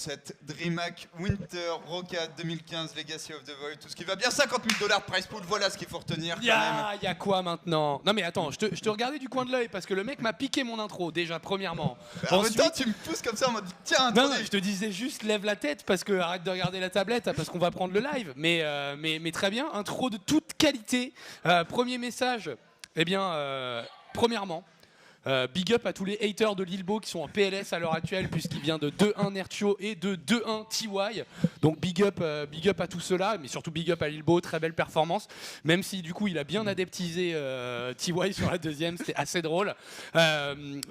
cette DreamHack Winter Rocade 2015 Legacy of the Void. Tout ce qui va bien, 50 000 $ de price pool, voilà ce qu'il faut retenir quand même. Y a quoi maintenant? Non mais attends, je te regardais du coin de l'œil parce que le mec m'a piqué mon intro déjà premièrement. En même temps, tu me pousses comme ça en mode tiens, non, je te disais juste lève la tête parce que arrête de regarder la tablette parce qu'on va prendre le live. Mais très bien, intro de toute qualité. Premier message, eh bien, premièrement. Big up à tous les haters de Lilbo qui sont en PLS à l'heure actuelle puisqu'il vient de 2-1 Nertio et de 2-1 TY. Donc big up à tout cela, mais surtout big up à Lilbo, très belle performance. Même si du coup il a bien adeptisé TY sur la deuxième, c'était assez drôle.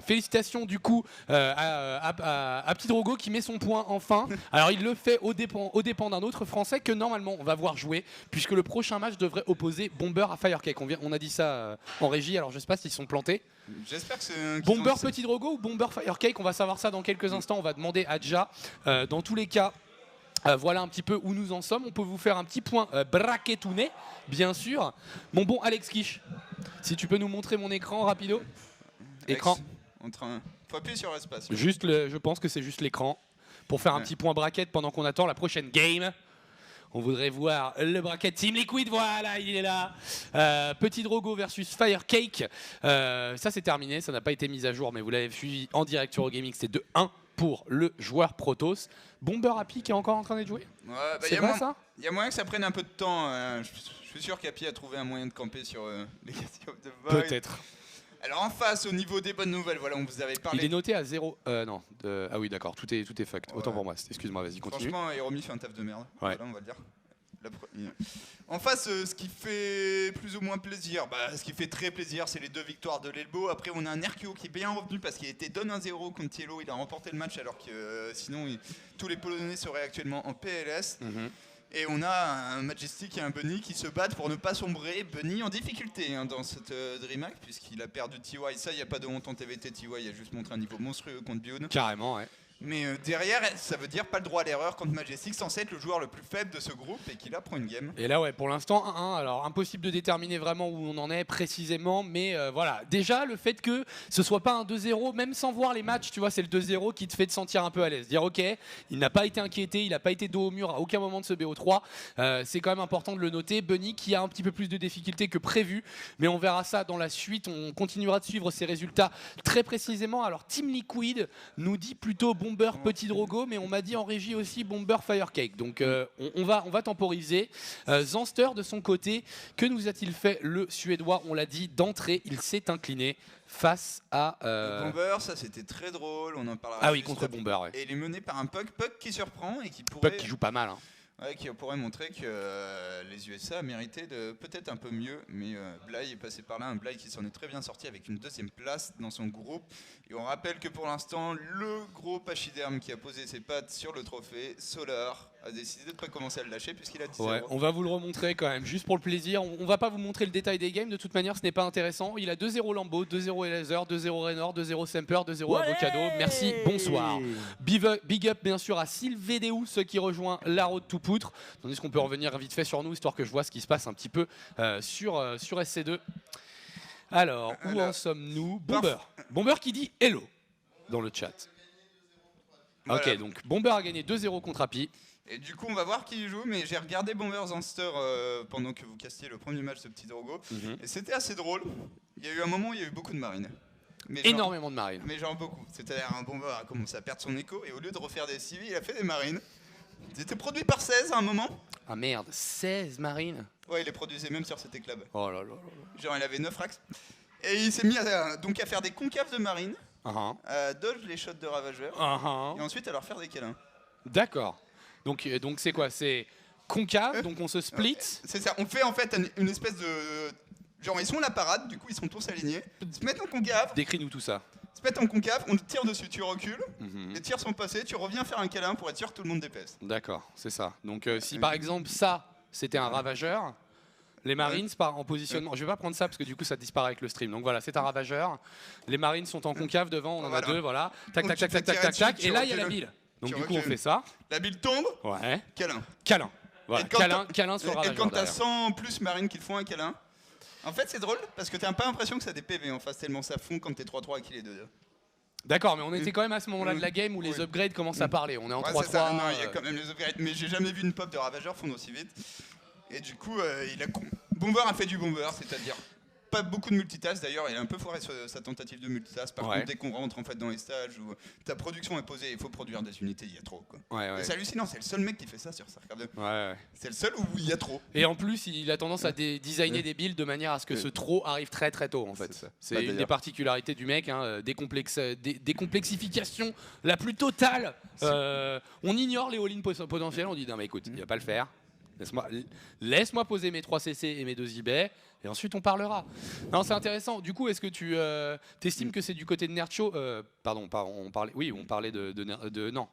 Félicitations du coup à Petit Drogo qui met son point enfin. Alors il le fait aux dépens d'un autre Français que normalement on va voir jouer puisque le prochain match devrait opposer Bomber à Firecake. On a dit ça en régie, alors je sais pas s'ils sont plantés. J'espère que c'est Bomber Petit Drogo ou Bomber Firecake, on va savoir ça dans quelques instants, on va demander à Ja. Dans tous les cas, voilà un petit peu où nous en sommes. On peut vous faire un petit point braquetouné, bien sûr. Mon bon Alex Kish, si tu peux nous montrer mon écran rapido. Écran. Faut appuyer sur espace. Juste je pense que c'est juste l'écran. Pour faire un petit point bracket pendant qu'on attend la prochaine game. On voudrait voir le bracket Team Liquid, voilà, il est là. Petit Drogo versus Firecake. Ça, c'est terminé, ça n'a pas été mis à jour, mais vous l'avez suivi en direct sur Eurogaming, c'est 2-1 pour le joueur Protoss. Bomber Happy qui est encore en train d'être joué. Ouais, c'est vrai ça? Il y a moyen que ça prenne un peu de temps. Je suis sûr qu'Happy a trouvé un moyen de camper sur Legacy of the Void. Peut-être. Alors en face, au niveau des bonnes nouvelles, voilà, on vous avait parlé. Il est noté à 0. Non. Ah oui, d'accord, tout est fucked. Ouais. Autant pour moi. Excuse-moi, vas-y, continue. Franchement, Hiromi fait un taf de merde. Ouais. Voilà, on va le dire. En face, ce qui fait plus ou moins plaisir, ce qui fait très plaisir, c'est les 2 victoires de l'Elbow. Après, on a un Nerkio qui est bien revenu parce qu'il était donne 1-0 contre Tielo. Il a remporté le match alors que sinon, tous les Polonais seraient actuellement en PLS. Et on a un Majestic et un Bunny qui se battent pour ne pas sombrer. Bunny en difficulté dans cette DreamHack puisqu'il a perdu TY. Ça, il n'y a pas de honte en TVT. TY, il a juste montré un niveau monstrueux contre Bune. Carrément, ouais. Mais derrière, ça veut dire pas le droit à l'erreur contre Majestic, censé être le joueur le plus faible de ce groupe et qui là prend une game. Et là, ouais, pour l'instant, 1-1. Alors, impossible de déterminer vraiment où on en est précisément, mais voilà. Déjà, le fait que ce soit pas un 2-0, même sans voir les matchs, tu vois, c'est le 2-0 qui te fait te sentir un peu à l'aise. Dire, ok, il n'a pas été inquiété, il n'a pas été dos au mur à aucun moment de ce BO3. C'est quand même important de le noter. Bunny qui a un petit peu plus de difficultés que prévu, mais on verra ça dans la suite. On continuera de suivre ses résultats très précisément. Alors, Team Liquid nous dit plutôt Bomber Petit Drogo, mais on m'a dit en régie aussi Bomber Firecake. Donc on va temporiser. Zanster de son côté, que nous a-t-il fait le Suédois? On l'a dit d'entrée, il s'est incliné face à Bomber. Ça c'était très drôle, on en parlera. Ah oui, contre Bomber, ouais. Et il est mené par un Puck qui surprend et qui pourrait... Puck qui joue pas mal, hein. Ouais, qui pourrait montrer que les USA méritaient de peut-être un peu mieux, mais Bly est passé par là, un Bly qui s'en est très bien sorti avec une 2e place dans son groupe. Et on rappelle que pour l'instant, le gros pachyderme qui a posé ses pattes sur le trophée, Solar, a décidé de ne pas commencer à le lâcher puisqu'il a 10 ouais, on va vous le remontrer quand même, juste pour le plaisir. On va pas vous montrer le détail des games, de toute manière ce n'est pas intéressant. Il a 2-0 Lambeau, 2-0 Elaser, 2-0 Raynor, 2-0 Semper, 2-0 Avocado. Merci, bonsoir. Big up bien sûr à Sylvedeu, ceux qui rejoint la road to poutre. Tandis qu'on peut revenir vite fait sur nous, histoire que je vois ce qui se passe un petit peu sur SC2. Alors, où en sommes-nous? Bomber qui dit hello dans le chat. Voilà. Ok, donc Bomber a gagné 2-0 contre Happy. Et du coup, on va voir qui joue, mais j'ai regardé Bomber Zanster pendant que vous castiez le premier match de Petit Drogo. Et c'était assez drôle. Il y a eu un moment où il y a eu beaucoup de marines. Mais énormément de marines. Mais genre beaucoup. C'est-à-dire un Bomber a commencé à perdre son écho et au lieu de refaire des civils, il a fait des marines. Ils étaient produits par 16 à un moment. Ah merde, 16 marines. Ouais, il les produisait même sur cet club. Oh là là. Genre, il avait 9 racks. Et il s'est mis donc à faire des concaves de marines, à dodge les shots de ravageurs, et ensuite à leur faire des câlins. D'accord. Donc c'est quoi? C'est concave, donc on se split. C'est ça, on fait en fait une espèce de... Genre ils sont à la parade, du coup ils sont tous alignés, ils se mettent en concave. Décris-nous tout ça. Ils se mettent en concave, on tire dessus, tu recules, les tirs sont passés, tu reviens faire un câlin pour être sûr que tout le monde dépaisse. D'accord, c'est ça. Donc si par exemple ça, c'était un ravageur, les Marines en positionnement, je vais pas prendre ça parce que du coup ça disparaît avec le stream. Donc voilà, c'est un ravageur, les Marines sont en concave devant, on en a 2, voilà. Tac, tac, tac, tac, tac, tac, et là il y a la bille. Donc du coup on fait ça. La bille tombe, ouais. Câlin. Voilà, câlin sur le ravageur. Et quand t'as 100 plus marines qui te font un câlin, en fait c'est drôle parce que t'as pas l'impression que ça a des PV en face tellement ça fond quand t'es 3-3 et qu'il est 2-2. D'accord, mais on était quand même à ce moment-là de la game où les upgrades commencent à parler. On est en 3-3. Non, il y a quand même les upgrades, mais j'ai jamais vu une pop de Ravageur fondre aussi vite. Et du coup, Bomber a fait du Bomber, c'est-à-dire pas beaucoup de multitask. D'ailleurs, il a un peu foiré sa tentative de multitask. Par contre, dès qu'on rentre en fait dans les stages où ta production est posée, il faut produire des unités, il y a trop. Quoi. C'est hallucinant, c'est le seul mec qui fait ça sur StarCraft 2. C'est le seul où il y a trop. Et en plus, il a tendance à designer des builds de manière à ce que ce trop arrive très très tôt en fait. C'est une des particularités du mec, hein, décomplexification la plus totale. On ignore les all-in potentiels, on dit non mais écoute, il va pas le faire. Laisse-moi poser mes 3 CC et mes 2 eBay et ensuite on parlera. Non, c'est intéressant. Du coup, est-ce que tu estimes que c'est du côté de Nerdcho pardon, on parlait de non.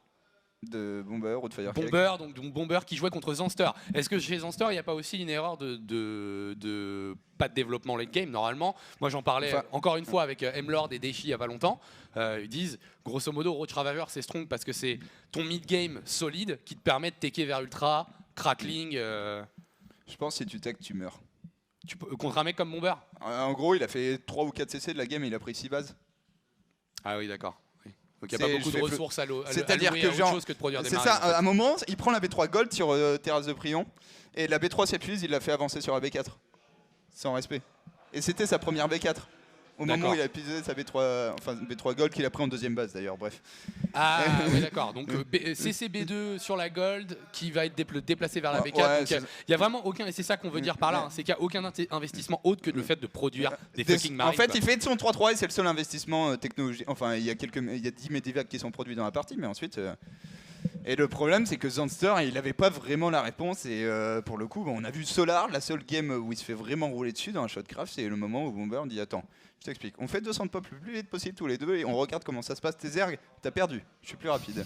De Bomber ou de Firecrack. Bomber, donc Bomber qui jouait contre Zanster. Est-ce que chez Zanster, il n'y a pas aussi une erreur de pas de développement late game normalement? Moi, j'en parlais encore une fois avec M-Lord et Deshi il y a pas longtemps. Ils disent, grosso modo, Roach Ravageur, c'est strong parce que c'est ton mid-game solide qui te permet de taker vers Ultra, crackling. Je pense que si tu takes, tu meurs. Contre un mec comme Bomber? En gros, il a fait 3 ou 4 CC de la game et il a pris 6 bases. Ah oui, d'accord. Donc il n'y a pas beaucoup de ressources à louer C'est-à-dire que autre chose que de produire des marines. C'est ça, à un moment, il prend la B3 Gold sur Terrasse de Prion, et la B3 s'épuise, il l'a fait avancer sur la B4. Sans respect. Et c'était sa première B4. Au moment où il a épuisé sa B3 Gold qu'il a pris en deuxième base d'ailleurs, bref. Ah oui d'accord, donc CCB2 sur la Gold qui va être déplacé vers la B4. Donc il n'y a vraiment aucun, et c'est ça qu'on veut dire par là, c'est qu'il n'y a aucun investissement autre que le fait de produire des fucking marines. En fait il fait de son 3-3 et c'est le seul investissement technologique. Enfin il y a 10 Medivac qui sont produits dans la partie, mais ensuite... Et le problème c'est que Zanster il n'avait pas vraiment la réponse et pour le coup on a vu Solar, la seule game où il se fait vraiment rouler dessus dans un shotcraft, c'est le moment où Bomber dit attends, je t'explique, on fait 200 pop le plus vite possible tous les deux et on regarde comment ça se passe, tes ergs, t'as perdu, je suis plus rapide.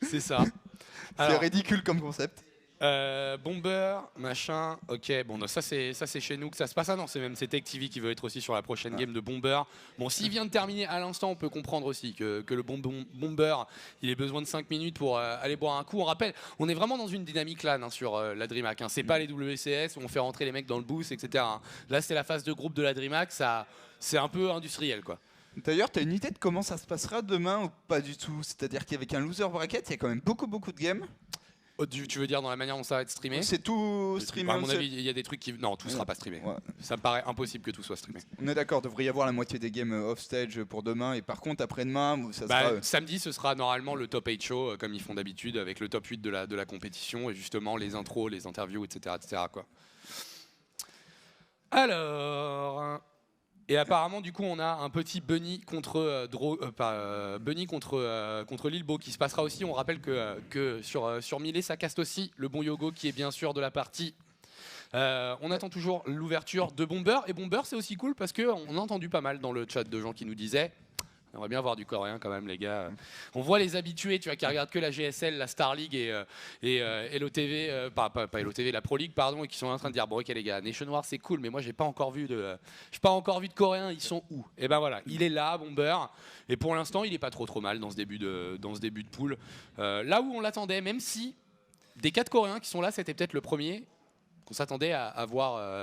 C'est ça. C'est ridicule comme concept. Bomber, machin, ok, bon ça c'est chez nous que ça se passe. Ah non, c'est Tech TV qui veut être aussi sur la prochaine game de Bomber. Bon, s'il vient de terminer à l'instant, on peut comprendre aussi que le Bomber, il ait besoin de 5 minutes pour aller boire un coup. On rappelle, on est vraiment dans une dynamique LAN sur la DreamHack. C'est pas les WCS où on fait rentrer les mecs dans le boost, etc. Là, c'est la phase de groupe de la DreamHack, c'est un peu industriel quoi. D'ailleurs, tu as une idée de comment ça se passera demain ou pas du tout? C'est-à-dire qu'avec un loser bracket, il y a quand même beaucoup de games. Tu veux dire dans la manière dont ça va être streamé? C'est tout streamé. À mon avis, il y a des trucs qui... Non, tout sera pas streamé. Ouais. Ça me paraît impossible que tout soit streamé. On est d'accord, devrait y avoir la moitié des games off-stage pour demain. Et par contre, après-demain, ça sera... Samedi, ce sera normalement le top 8 show, comme ils font d'habitude, avec le top 8 de la compétition, et justement les intros, les interviews, etc. quoi. Alors... Et apparemment, du coup, on a un petit Bunny contre Lilbo qui se passera aussi. On rappelle que sur Millet, ça caste aussi le bon Yogo qui est bien sûr de la partie. On attend toujours l'ouverture de Bomber. Et Bomber, c'est aussi cool parce qu'on a entendu pas mal dans le chat de gens qui nous disaient... On aimerait bien voir du coréen quand même les gars. On voit les habitués, tu vois, qui regardent que la GSL, la Star League et LOTV, pas LOTV, la Pro League pardon, et qui sont en train de dire bon ok les gars, Nation War c'est cool, mais moi j'ai pas encore vu de coréens, ils sont où? Et ben voilà, il est là, Bomber, et pour l'instant il est pas trop mal dans ce début de pool. Là où on l'attendait, même si des 4 coréens qui sont là, c'était peut-être le premier qu'on s'attendait à avoir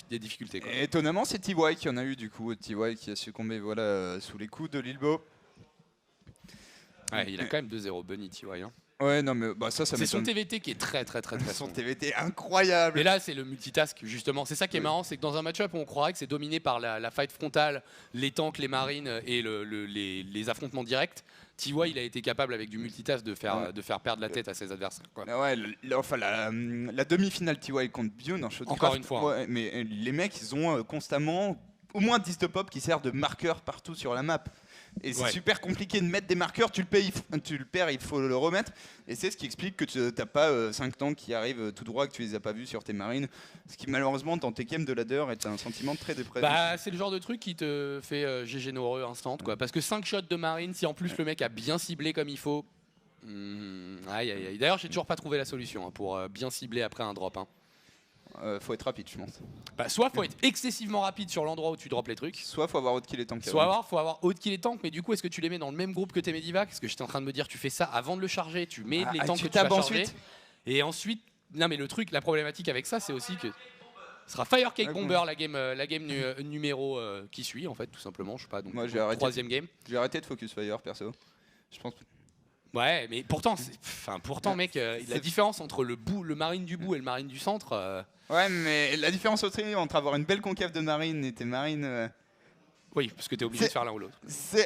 des difficultés. Quoi. Et étonnamment, c'est TY qui en a eu du coup. TY qui a succombé sous les coups de Lilbo. Ouais, il a quand même 2-0 Bunny TY. Hein. Ouais, non, mais ça c'est son TVT qui est très son TVT incroyable. Et là, c'est le multitask, justement. C'est ça qui est marrant, c'est que dans un match-up, on croirait que c'est dominé par la fight frontale, les tanks, les marines et les affrontements directs. TY, il a été capable avec du multitask de faire perdre la tête à ses adversaires. Quoi. Ouais, la demi-finale TY contre Bion en shotcraft. Encore une fois. Ouais, mais les mecs, ils ont constamment au moins 10 top qui servent de marqueur partout sur la map. Et c'est super compliqué de mettre des marqueurs, tu le perds, il faut le remettre. Et c'est ce qui explique que tu n'as pas 5 tanks qui arrivent tout droit, que tu les as pas vus sur tes marines. Ce qui malheureusement dans tes games de ladder est un sentiment très dépressif. C'est le genre de truc qui te fait GG neureux instant quoi. Parce que 5 shots de marine, si en plus le mec a bien ciblé comme il faut. Aïe. D'ailleurs j'ai toujours pas trouvé la solution pour bien cibler après un drop. Hein. Faut être rapide, je pense. Soit faut être excessivement rapide sur l'endroit où tu drops les trucs. Soit faut avoir outkill et tank. Faut avoir outkill et tank, mais du coup, est-ce que tu les mets dans le même groupe que tes Medivac? Parce que j'étais en train de me dire, tu fais ça avant de le charger, tu mets les tanks que tu vas charger. Et ensuite, non mais le truc, la problématique avec ça, c'est aussi que Ce sera Fire Cake Bomber, la game numéro qui suit, en fait, tout simplement. Je sais pas, donc Moi, j'ai arrêté. Troisième game. J'ai arrêté de Focus Fire, perso. Je pense. Ouais, mais pourtant, mec, la différence entre le marine du bout et le marine du centre. Ouais, mais la différence aussi entre avoir une belle concave de marine et tes marines. Oui, parce que t'es obligé de faire l'un ou l'autre.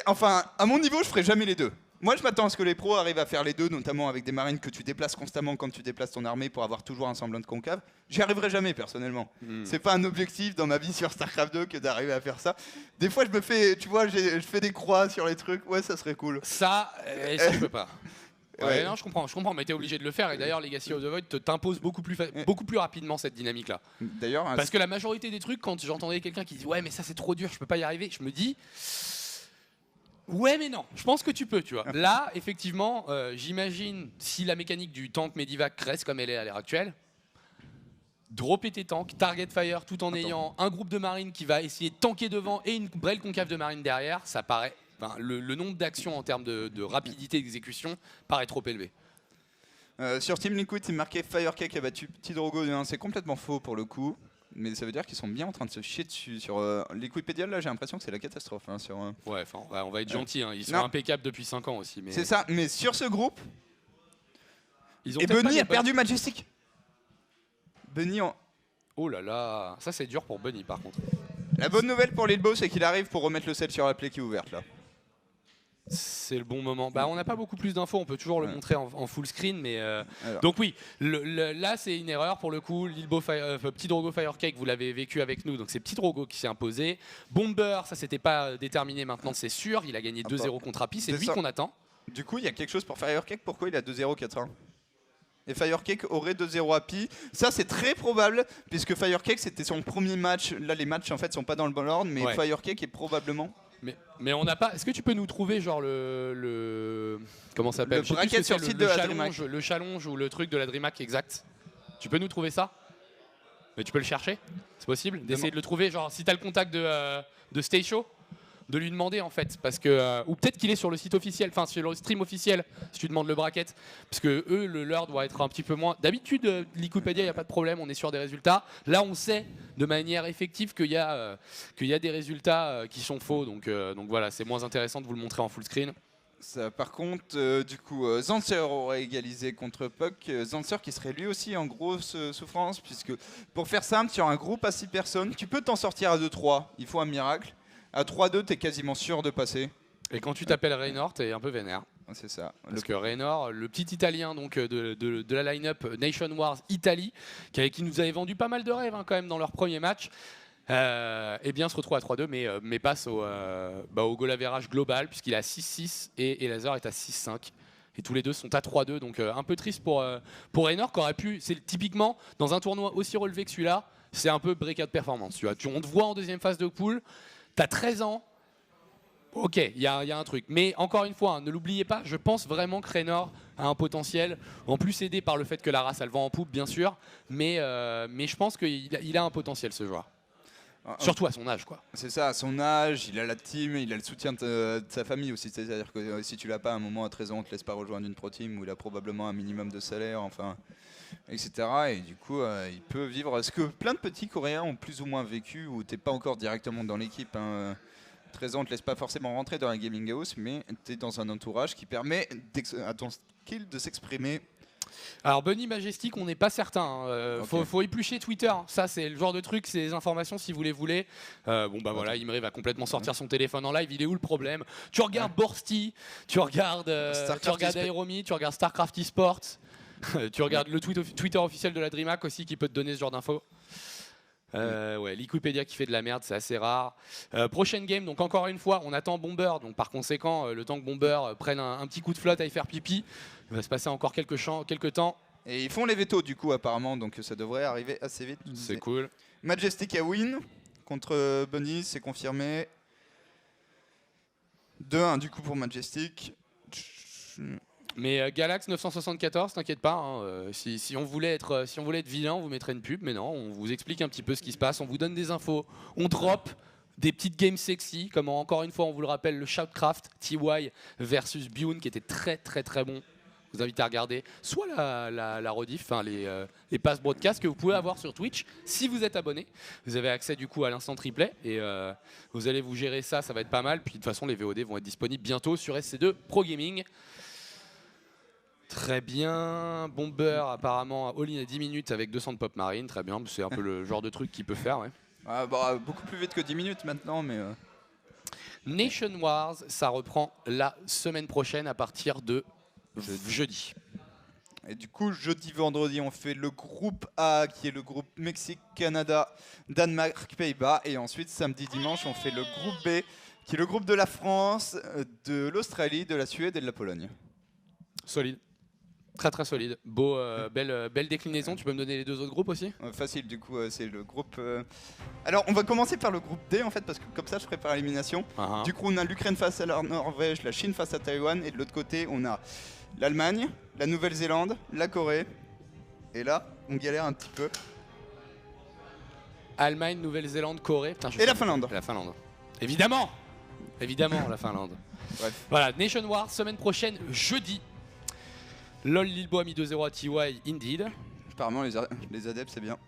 Enfin, à mon niveau, je ferai jamais les deux. Moi, je m'attends à ce que les pros arrivent à faire les deux, notamment avec des marines que tu déplaces constamment quand tu déplaces ton armée pour avoir toujours un semblant de concave. J'y arriverai jamais, personnellement. C'est pas un objectif dans ma vie sur StarCraft 2 que d'arriver à faire ça. Des fois, je me fais, tu vois, je fais des croix sur les trucs. Ouais, ça serait cool. Ça, je peux pas. Ouais, non, je comprends, mais t'es obligé de le faire. Et d'ailleurs, Legacy of the Void t'impose beaucoup plus rapidement cette dynamique-là. D'ailleurs, parce que la majorité des trucs, quand j'entendais quelqu'un qui dit ouais, mais ça c'est trop dur, je peux pas y arriver, je me dis. Ouais mais non, je pense que tu peux, tu vois. Là, effectivement, j'imagine si la mécanique du tank Medivac reste comme elle est à l'heure actuelle, dropper tes tanks, target fire tout en ayant un groupe de marines qui va essayer de tanker devant et une brelle concave de marine derrière, ça paraît, le nombre d'actions en termes de rapidité d'exécution paraît trop élevé. Sur Team Liquid, il marquait Firecake a battu Petit Drogo de 1. C'est complètement faux pour le coup. Mais ça veut dire qu'ils sont bien en train de se chier dessus. Sur Liquidpedia, là, j'ai l'impression que c'est la catastrophe. Hein, Ouais, on va être gentil. Hein. Ils sont impeccables depuis 5 ans aussi. Mais... C'est ça, mais sur ce groupe. Ils ont et Bunny a perdu Majestic. Bunny en. Oh là là, ça c'est dur pour Bunny par contre. La bonne nouvelle pour Lilbo, c'est qu'il arrive pour remettre le set sur la plaie qui est ouverte là. C'est le bon moment. On n'a pas beaucoup plus d'infos, on peut toujours le montrer en full screen, mais donc oui, là c'est une erreur pour le coup. Petit Drogo Firecake, vous l'avez vécu avec nous, donc c'est Petit Drogo qui s'est imposé. Bomber, ça c'était pas déterminé, maintenant c'est sûr, il a gagné 2-0 contre Happy, c'est lui qu'on attend. Du coup, il y a quelque chose pour Firecake, pourquoi il a 2-0 4-1 et Firecake aurait 2-0 Happy. Ça c'est très probable, puisque Firecake c'était son premier match. Là les matchs en fait sont pas dans le bon ordre, mais Firecake est probablement. Mais on n'a pas. Est-ce que tu peux nous trouver genre comment ça s'appelle? Le bracket sur le site de la DreamHack. Le challenge ou le truc de la DreamHack exact. Tu peux nous trouver ça? Mais tu peux le chercher? C'est possible d'essayer de le trouver? Genre si t'as le contact de Stay Show, de lui demander en fait, parce que ou peut-être qu'il est sur le site officiel, enfin sur le stream officiel si tu demandes le bracket, parce que eux leur doit être un petit peu moins. D'habitude Liquidpedia il y a pas de problème, on est sur des résultats. Là on sait de manière effective qu'il y a des résultats qui sont faux, donc voilà, c'est moins intéressant de vous le montrer en full screen. Ça, par contre, du coup, Zancer aurait égalisé contre Puck. Zancer qui serait lui aussi en grosse souffrance, puisque pour faire simple, sur un groupe à 6 personnes, tu peux t'en sortir à 2-3, il faut un miracle. À 3-2, t'es quasiment sûr de passer. Et quand tu t'appelles Raynor, t'es un peu vénère. C'est ça. Parce que Raynor, le petit Italien donc, de la line-up Nation Wars Italie, qui nous avait vendu pas mal de rêves quand même dans leur premier match, eh bien se retrouve à 3-2, mais passe au goal average global, puisqu'il est à 6-6 et Laser est à 6-5. Et tous les deux sont à 3-2, donc un peu triste pour Raynor, qui aurait pu, c'est typiquement, dans un tournoi aussi relevé que celui-là, c'est un peu breakout performance. Tu vois. On te voit en deuxième phase de pool, t'as 13 ans, ok, il y a un truc. Mais encore une fois, ne l'oubliez pas, je pense vraiment que Raynor a un potentiel, en plus aidé par le fait que la race elle vend en poupe, bien sûr, mais je pense qu'il a un potentiel, ce joueur. Surtout à son âge, quoi. C'est ça, à son âge, il a la team, il a le soutien de sa famille aussi. C'est-à-dire que si tu l'as pas à un moment à 13 ans, on te laisse pas rejoindre une pro team où il a probablement un minimum de salaire, enfin, etc. Et du coup, il peut vivre ce que plein de petits Coréens ont plus ou moins vécu, où t'es pas encore directement dans l'équipe. 13 ans, on te laisse pas forcément rentrer dans la gaming house, mais tu es dans un entourage qui permet à ton skill de s'exprimer. Alors Bunny Majestic, on n'est pas certain. Faut éplucher Twitter. Ça, c'est le genre de truc, c'est des informations si vous les voulez. Voilà, Imre va complètement sortir son téléphone en live. Il est où le problème? Tu regardes Borsty, tu regardes Aeromi, tu regardes StarCraft Esports, tu regardes le Twitter officiel de la DreamHack aussi qui peut te donner ce genre d'infos. Liquidpedia qui fait de la merde, c'est assez rare. Prochaine game, donc encore une fois, on attend Bomber. Donc par conséquent, le temps que Bomber prenne un petit coup de flotte à y faire pipi, il va se passer encore quelques temps. Et ils font les vétos du coup apparemment, donc ça devrait arriver assez vite. C'est cool. Majestic a win contre Bunny, c'est confirmé. 2-1 du coup pour Majestic. Mais Galax 974, t'inquiète pas, hein, si on voulait être vilain, on vous mettrait une pub, mais non, on vous explique un petit peu ce qui se passe, on vous donne des infos, on drop des petites games sexy, comme encore une fois on vous le rappelle, le Shoutcraft TY versus Bune qui était très très très bon. vous invite à regarder soit la rediff, enfin les passes broadcast que vous pouvez avoir sur Twitch si vous êtes abonné. Vous avez accès du coup à l'instant replay et vous allez vous gérer ça, ça va être pas mal. Puis de toute façon, les VOD vont être disponibles bientôt sur SC2 Pro Gaming. Très bien. Bomber apparemment all-in à 10 minutes avec 200 de pop marine. Très bien, c'est un peu le genre de truc qu'il peut faire. Ouais. Beaucoup plus vite que 10 minutes maintenant, mais... Nation Wars, ça reprend la semaine prochaine à partir de jeudi. Et du coup, jeudi, vendredi, on fait le groupe A, qui est le groupe Mexique, Canada, Danemark, Pays-Bas. Et ensuite, samedi, dimanche, on fait le groupe B, qui est le groupe de la France, de l'Australie, de la Suède et de la Pologne. Solide. Très très solide. Beau, belle déclinaison. Tu peux me donner les deux autres groupes aussi? Facile, du coup, c'est le groupe... Alors, on va commencer par le groupe D, en fait, parce que comme ça, je prépare l'élimination. Du coup, on a l'Ukraine face à la Norvège, la Chine face à Taïwan, et de l'autre côté, on a l'Allemagne, la Nouvelle-Zélande, la Corée. Et là, on galère un petit peu. Allemagne, Nouvelle-Zélande, Corée. Putain, et la Finlande. La Finlande. Évidemment. Évidemment, la Finlande. Bref. Voilà, Nation Wars, semaine prochaine, jeudi. LOL Lilbo a mis 2-0 à TY, Indeed. Apparemment, les adeptes, c'est bien.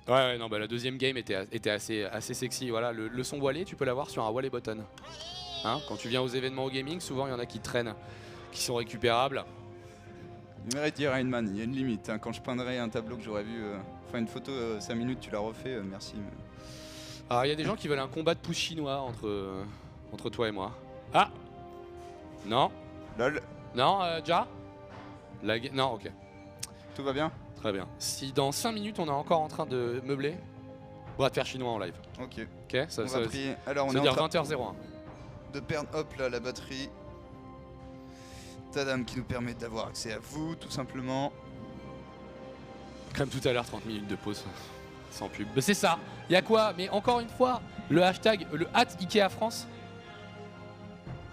Ouais, non, bah, la deuxième game était assez sexy. Voilà, le son voilé, tu peux l'avoir sur un Wallet Button. Hein, quand tu viens aux événements au gaming, souvent il y en a qui traînent, qui sont récupérables. Il mérite de dire Rainman, il y a une limite. Hein, quand je peindrais un tableau que j'aurais vu, enfin une photo 5 minutes, tu la refais, merci. Mais... Alors, il y a des gens qui veulent un combat de pouce chinois entre toi et moi. Ah non. LOL. Non, Ja non, ok. Tout va bien? Très bien. Si dans 5 minutes on est encore en train de meubler, on va te faire chinois en live. Ok. Ok, ça va prier. Alors, on est dire en train 20h01. de perdre, hop là, la batterie. Tadam qui nous permet d'avoir accès à vous, tout simplement. Comme tout à l'heure, 30 minutes de pause. Sans pub. Mais c'est ça. Il y a quoi? Mais encore une fois, le hashtag, le #Ikea France.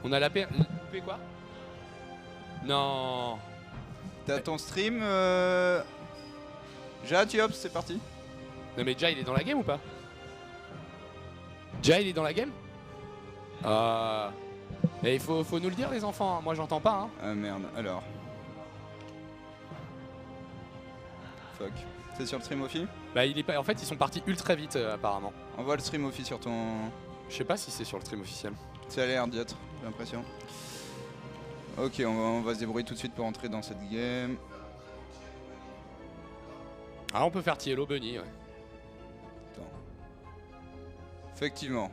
On a la paix. Quoi? Non. T'as ton stream Jad, hop, c'est parti. Non mais Ja il est dans la game ou pas? Ja il est dans la game? Mais il faut nous le dire les enfants, hein. Moi j'entends pas hein. Ah merde, alors. Fuck. C'est sur le stream Offi? Bah il est pas. En fait ils sont partis ultra vite apparemment. On voit le stream Offi sur ton... Je sais pas si c'est sur le stream officiel. Ça a l'air d'y être, j'ai l'impression. Ok, on va se débrouiller tout de suite pour entrer dans cette game. Ah on peut faire Tiello Bunny ouais. Attends. Effectivement.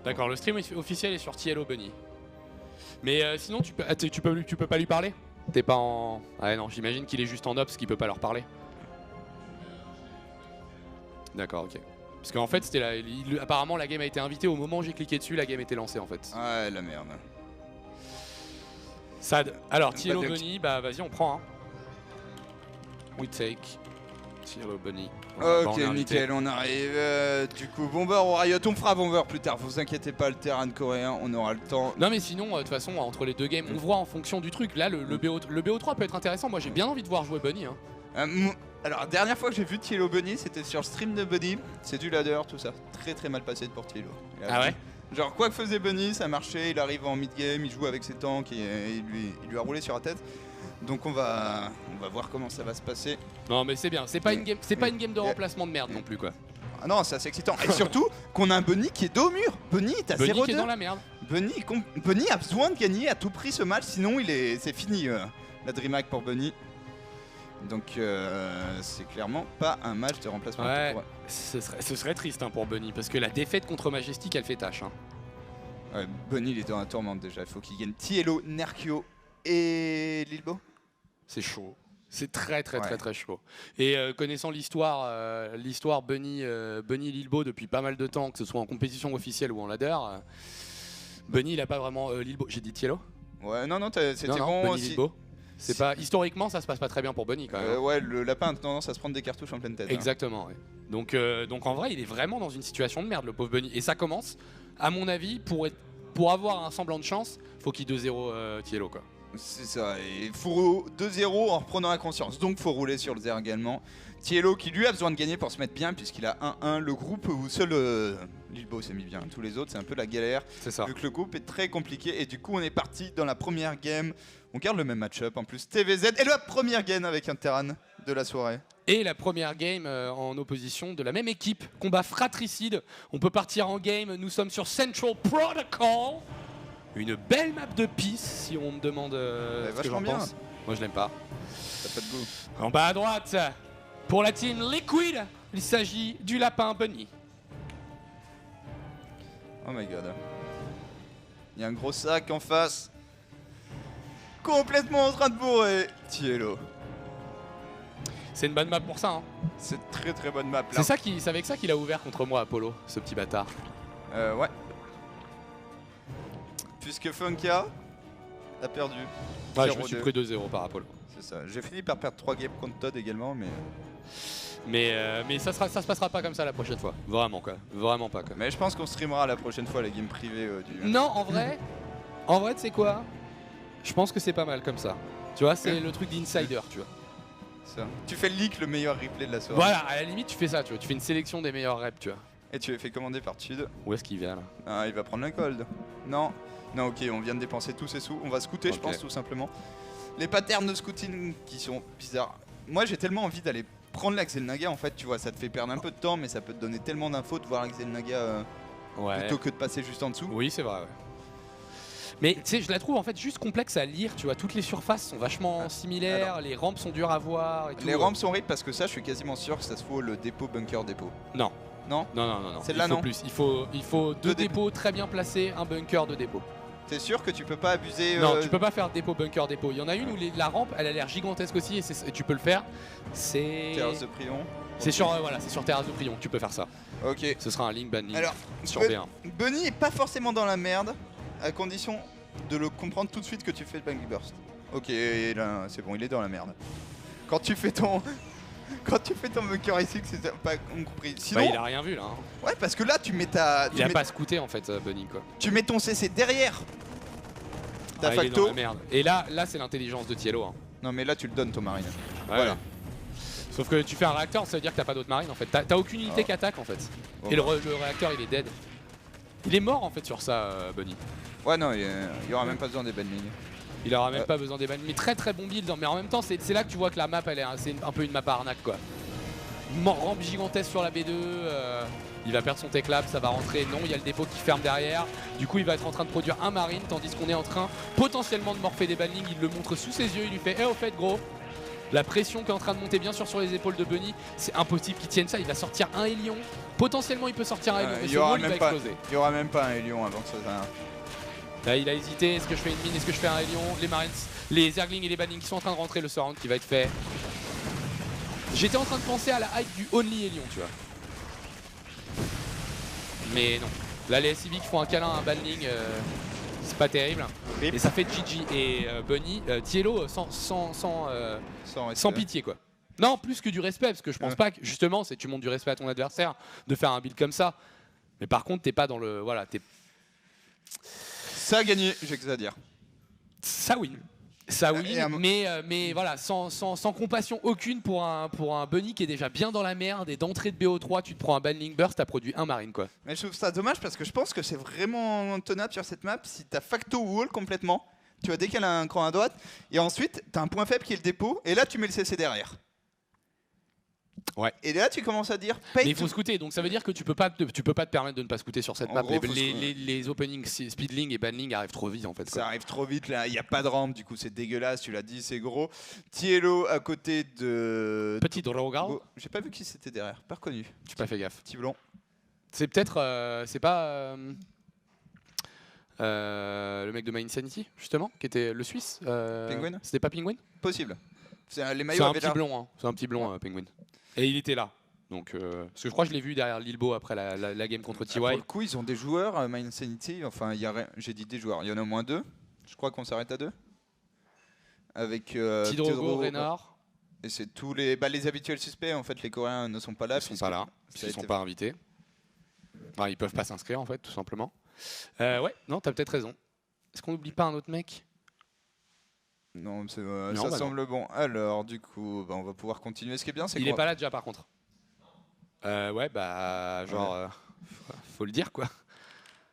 D'accord, le stream officiel est sur Tiello Bunny. Mais sinon tu peux pas lui parler? T'es pas en... Ah non, j'imagine qu'il est juste en ops, qu'il peut pas leur parler. D'accord, ok. Parce qu'en fait, apparemment la game a été invitée au moment où j'ai cliqué dessus, la game était lancée en fait. Ouais, la merde. Sad. Alors, Tiello Bunny, bah vas-y, on prend. Hein. We take Tiello Bunny. Ok, nickel, on arrive. Du coup, Bomber au Riot, on fera Bomber plus tard. Vous inquiétez pas, le terrain coréen, on aura le temps. Non, mais sinon, de toute façon, entre les deux games, on voit en fonction du truc. Là, le BO3 peut être intéressant. Moi, j'ai bien envie de voir jouer Bunny. Hein. Alors, la dernière fois que j'ai vu Tiello Bunny, c'était sur le stream de Bunny. C'est du ladder, tout ça. Très très mal passé pour Tiello. Ah ouais? Genre, quoi que faisait Bunny, ça marchait. Il arrive en mid-game, il joue avec ses tanks et il lui a roulé sur la tête. Donc on va voir comment ça va se passer. Non mais c'est bien, c'est pas une game de remplacement de merde non plus quoi. Ah non, c'est assez excitant. Et surtout qu'on a un Bunny qui est dos au mur. Bunny est à 0-2. Bunny qui est dans la merde. Bunny a besoin de gagner à tout prix ce match, sinon c'est fini la DreamHack pour Bunny. Donc c'est clairement pas un match de remplacement. Ouais, ce serait triste hein, pour Bunny parce que la défaite contre Majestic elle fait tâche. Hein. Ouais, Bunny il est dans la tourmente déjà, il faut qu'il gagne Tiello, Nerkio et Lilbo. C'est chaud. C'est très chaud. Et connaissant l'histoire Bunny Lilbo depuis pas mal de temps, que ce soit en compétition officielle ou en ladder, Bunny il a pas vraiment Lilbo. J'ai dit Tiello? Ouais, non, c'était bon. Bunny Lilbo. C'est pas historiquement ça se passe pas très bien pour Bunny quand même. Ouais, le lapin a tendance à se prendre des cartouches en pleine tête. Exactement. Ouais. Donc en vrai il est vraiment dans une situation de merde le pauvre Bunny. Et ça commence, à mon avis, pour avoir un semblant de chance, faut qu'il 2-0 Tiello quoi. C'est ça, et il faut 2-0 en reprenant la conscience, donc faut rouler sur le 0 également. Tiello qui lui a besoin de gagner pour se mettre bien puisqu'il a 1-1, le groupe où seul Lilbo s'est mis bien, tous les autres c'est un peu la galère. C'est ça. Vu que le groupe est très compliqué et du coup on est parti dans la première game On garde le même match-up en plus. TVZ et la première gain avec un Terran de la soirée. Et la première game en opposition de la même équipe. Combat fratricide. On peut partir en game. Nous sommes sur Central Protocol. Une belle map de Peace, si on me demande ce que j'en pense. Moi, je l'aime pas. T'as pas de goût. En bas à droite, pour la team Liquid, il s'agit du lapin Bunny. Oh my god. Il y a un gros sac en face. Complètement en train de bourrer. Tiello. C'est une bonne map pour ça. Hein. C'est très très bonne map là. C'est avec ça qu'il a ouvert contre moi, Apollo, ce petit bâtard. Ouais. Puisque Funkia a perdu. Ouais, je me suis pris 2-0 par Apollo. C'est ça. J'ai fini par perdre 3 games contre Todd également, mais. Mais ça se passera pas comme ça la prochaine fois. Vraiment quoi. Vraiment pas quoi. Mais je pense qu'on streamera la prochaine fois les games privées du. Non, en vrai, tu sais quoi? Je pense que c'est pas mal comme ça. Tu vois, c'est le truc d'insider, tu vois. Ça. Tu fais le leak, le meilleur replay de la soirée. Voilà, à la limite, tu fais ça, tu vois. Tu fais une sélection des meilleurs reps, tu vois. Et tu es fait commander par Tud. Où est-ce qu'il vient là? Ah, il va prendre la cold. Non. Non, ok, on vient de dépenser tous ses sous. On va scouter, je pense, tout simplement. Les patterns de scouting qui sont bizarres. Moi, j'ai tellement envie d'aller prendre la Xel'Naga, en fait, tu vois. Ça te fait perdre un peu de temps, mais ça peut te donner tellement d'infos de voir la Xel'Naga plutôt que de passer juste en dessous. Oui, c'est vrai, ouais. Mais tu sais, je la trouve en fait juste complexe à lire, tu vois. Toutes les surfaces sont vachement similaires, alors, les rampes sont dures à voir et tout. Les rampes sont horribles parce que ça, je suis quasiment sûr que ça se fout le dépôt bunker dépôt. Non. Non. Celle-là, non. Plus. Il faut deux dépôts très bien placés, un bunker de dépôt. T'es sûr que tu peux pas abuser Non, tu peux pas faire dépôt, bunker, dépôt. Il y en a une où la rampe, elle a l'air gigantesque aussi et tu peux le faire. C'est. Terrasse de Prion. C'est sur, c'est sur Terrasse de Prion, tu peux faire ça. Ok. Ce sera un link ban link. Alors, sur B1. Bunny est pas forcément dans la merde, à condition de le comprendre tout de suite que tu fais le Bang Burst. Ok, là, c'est bon, il est dans la merde. Quand tu fais ton. Quand tu fais ton bunker ici, que c'est pas compris. Sinon, il a rien vu là. Hein. Ouais, parce que là, tu mets ta. Il a pas scouté en fait, Bunny quoi. Tu mets ton CC derrière. Ta facto. Il est dans la merde. Et là c'est l'intelligence de Tiello. Hein. Non, mais là, tu le donnes ton marine. Ouais, voilà. Ouais. Sauf que tu fais un réacteur, ça veut dire que t'as pas d'autre marine en fait. T'as aucune unité qui attaque en fait. Et le réacteur il est dead. Il est mort en fait sur ça, Bunny. Ouais, non, il y aura même pas besoin des bandings. Il aura même pas besoin des bandings. Mais très très bon build. Mais en même temps, c'est là que tu vois que la map, c'est un peu une map arnaque quoi. Rampe gigantesque sur la B2. Il va perdre son tech lab, ça va rentrer. Non, il y a le dépôt qui ferme derrière. Du coup, il va être en train de produire un marine, tandis qu'on est en train potentiellement de morpher des bandings. Il le montre sous ses yeux. Il lui fait au fait, gros. La pression qui est en train de monter bien sûr sur les épaules de Bunny, c'est impossible qu'il tienne ça. Il va sortir un Hélion. Potentiellement, il peut sortir un Hélion, mais ce wall, il va exploser. Il y aura même pas un Hélion avant que ça. Là, il a hésité. Est-ce que je fais une mine? Est-ce que je fais un Hélion? Les Marines, les Zerglings et les Bandings qui sont en train de rentrer. Le surround qui va être fait. J'étais en train de penser à la hype du Only Hélion, tu vois. Mais non. Là, les SCV qui font un câlin à un Banding, c'est pas terrible. Et ça fait GG. Et Bunny, Tiello sans pitié, quoi. Non, plus que du respect, parce que je pense pas que, justement, c'est tu montres du respect à ton adversaire de faire un build comme ça. Mais par contre, t'es pas dans le. Voilà, t'es. Ça a gagné, j'ai que ça à dire. Ça oui. Ça oui, mais voilà, sans compassion aucune pour un Bunny qui est déjà bien dans la merde et d'entrée de BO3, tu te prends un Banling Burst, t'as produit un marine quoi. Mais je trouve ça dommage parce que je pense que c'est vraiment tenable sur cette map si t'as facto wall complètement, tu vas décaler un cran à droite et ensuite t'as un point faible qui est le dépôt et là tu mets le CC derrière. Ouais. Et là tu commences à dire mais il faut scouter, donc ça veut dire que tu peux pas te permettre de ne pas scouter sur cette map. Gros, les openings speedling et banling arrivent trop vite en fait. Ça arrive trop vite là, il n'y a pas de rampe, du coup c'est dégueulasse, tu l'as dit, c'est gros. Tiello à côté de. Petit Drogal. J'ai pas vu qui c'était derrière, pas reconnu. J'ai pas fait gaffe. Petit blond. C'est peut-être. C'est pas. Le mec de My Insanity, justement, qui était le Suisse. Penguin. C'était pas Penguin? Possible. C'est un petit blond, hein. C'est un petit blond, Penguin. Et il était là. Donc, parce que je crois que je l'ai vu derrière Lilbo après la game contre TY. Pour le coup, ils ont des joueurs, My Insanity. Enfin, j'ai dit des joueurs. Il y en a au moins 2. Je crois qu'on s'arrête à 2. Avec Tidrogo, Reynard. Et c'est tous les habituels suspects. En fait, les Coréens ne sont pas là. Ils sont pas là. Ils sont pas invités. Enfin, ils peuvent pas s'inscrire en fait, tout simplement. Ouais, non, t'as peut-être raison. Est-ce qu'on n'oublie pas un autre mec? Non, ça semble bon. Alors, du coup, on va pouvoir continuer. Ce qui est bien, c'est qu'il est pas là déjà, par contre. Ouais, bah, genre, faut le dire, quoi.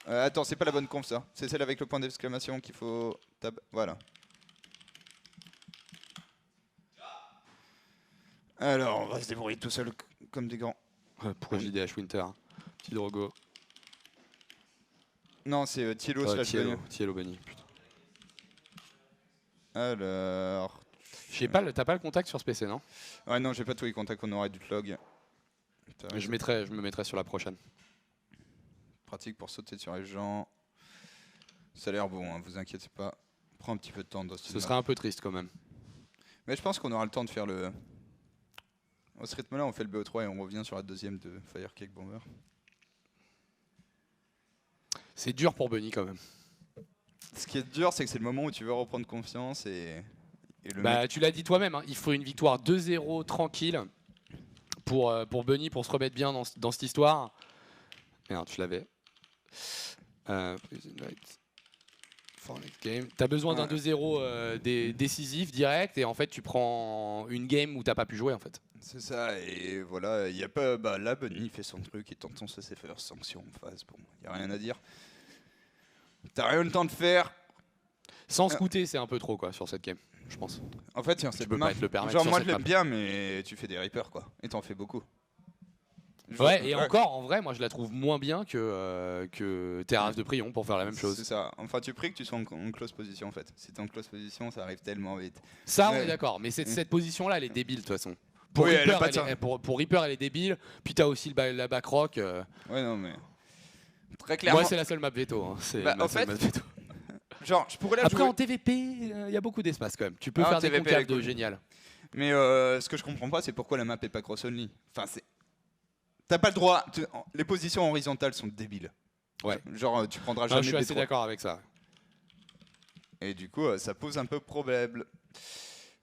Attends, c'est pas la bonne conf, ça. C'est celle avec le point d'exclamation qu'il faut... Voilà. Alors, on va se débrouiller tout seul comme des grands. Pourquoi j'ai dit Ash Winter hein. Petit Drogo. Non, c'est Thielo slash Bunny. Thielo Bunny, putain. Alors... T'as pas le contact sur ce PC, non? Ouais, non, j'ai pas tous les contacts qu'on aurait du log. Je me mettrai sur la prochaine. Pratique pour sauter sur les gens. Ça a l'air bon, hein, vous inquiétez pas. Prends un petit peu de temps dans Ce serait un peu triste quand même. Mais je pense qu'on aura le temps de faire le... Au ce rythme-là, on fait le BO3 et on revient sur la deuxième de Firecake Bomber. C'est dur pour Bunny quand même. Ce qui est dur, c'est que c'est le moment où tu veux reprendre confiance et le bah, tu l'as dit toi-même, hein, il faut une victoire 2-0 tranquille pour Bunny, pour se remettre bien dans cette histoire. Merde, tu l'avais. T'as besoin d'un 2-0 décisif, direct, et en fait tu prends une game où t'as pas pu jouer en fait. C'est ça, et voilà, il y a pas... Bah là, Bunny fait son truc, et tente son CCFR sanction en face, bon, il y a rien à dire. T'as rien le temps de faire. Sans scouter, c'est un peu trop quoi sur cette game, je pense. En fait, tu peux pas te le permettre. Genre moi je l'aime bien, mais tu fais des Reapers quoi, et t'en fais beaucoup. Ouais, et encore, en vrai, moi je la trouve moins bien que Terrasse de Prion pour faire la même chose. C'est ça, enfin tu pries que tu sois en close position en fait. Si t'es en close position, ça arrive tellement vite. Ça, on est d'accord, mais cette position-là, elle est débile de toute façon. Pour, oui, Reaper, pour Reaper, elle est débile, puis t'as aussi la backrock. Ouais, non, mais. Très clairement. Moi, c'est la seule map veto. Hein. En fait, genre, je pourrais la Après, jouer. en TVP, il y a beaucoup d'espace quand même. Tu peux faire des concaves de génial. Mais ce que je comprends pas, c'est pourquoi la map est pas cross-only. Enfin, c'est. T'as pas le droit. Les positions horizontales sont débiles. Ouais. Genre, tu prendras jamais. Je suis assez B3. d'accord avec ça. Et du coup, ça pose un peu problème.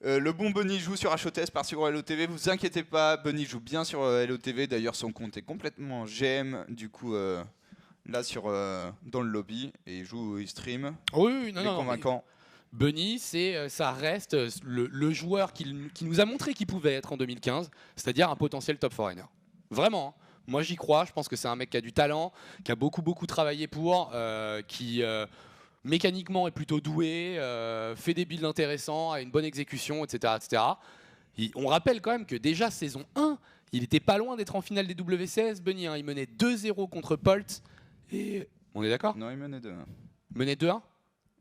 Le bon Bunny joue sur HOTS par sur LOTV, vous inquiétez pas, Bunny joue bien sur LOTV, d'ailleurs son compte est complètement GM, du coup là dans le lobby, et il stream, oui, non, convaincant. Bunny, ça reste le joueur qui nous a montré qu'il pouvait être en 2015, c'est-à-dire un potentiel top foreigner. Vraiment, hein. Moi j'y crois, je pense que c'est un mec qui a du talent, qui a beaucoup travaillé pour, qui... mécaniquement est plutôt doué, fait des builds intéressants, a une bonne exécution, etc. On rappelle quand même que déjà saison 1, il était pas loin d'être en finale des WCS, Bunny. Hein. Il menait 2-0 contre Polt. Et on est d'accord? Non, il menait 2-1. Menait 2-1?